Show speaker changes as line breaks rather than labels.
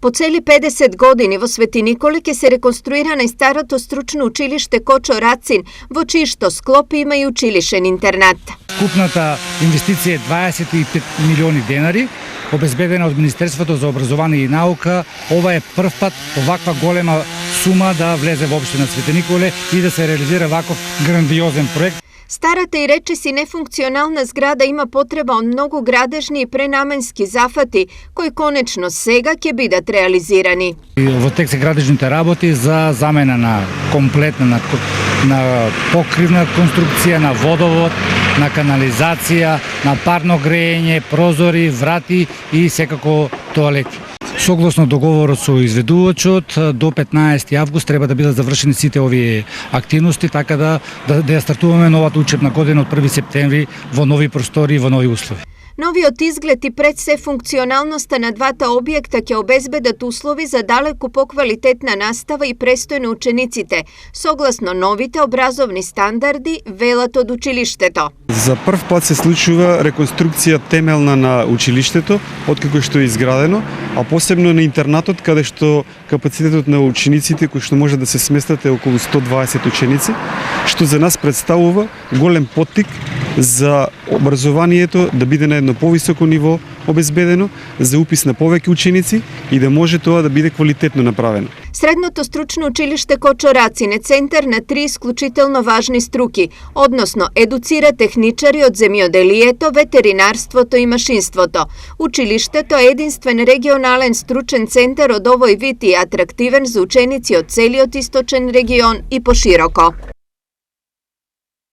По цели 50 години во Свети Николи ќе се реконструира најстарото стручно училиште Кочо Рацин, во чии што склоп има и училишен интернат.
Купната инвестиција е 25 милиони денари, обезбедена од Министерството за образование и наука. Ова е прв пат оваква голема сума да влезе во општина Свети Николе и да се реализира ваков грандиозен проект.
Старата и речиси нефункционална зграда има потреба од многу градежни и пренаменски зафати, кои конечно сега ќе бидат реализирани.
Во тек се градежните работи за замена на комплетна на покривна конструкција, на водовод, на канализација, на парно грејење, прозори, врати и секако тоалети. Согласно договорот со изведувачот, до 15 август треба да бидат завршени сите овие активности, така да ја стартуваме новата учебна година од 1 септември во нови простори и во нови услови.
Новиот изглед и пред се функционалноста на двата објекта ќе обезбедат услови за далеку поквалитетна настава и престој на учениците, согласно новите образовни стандарди, велат од училиштето.
За прв пат се случува реконструкција темелна на училиштето, откако што е изградено, а посебно на интернатот, каде што капацитетот на учениците кои што може да се сместат е околу 120 ученици, што за нас представува голем поттик за образованието да биде на едно повисоко ниво обезбедено, за упис на повеќе ученици и да може тоа да биде квалитетно направено.
Средното стручно училиште Кочо Рацин е центар на 3 исклучително важни струки, односно едуцира техничари од земјоделието, ветеринарството и машинството. Училиштето е единствен регионален стручен центар од овој вид и атрактивен за ученици од целиот источен регион и пошироко.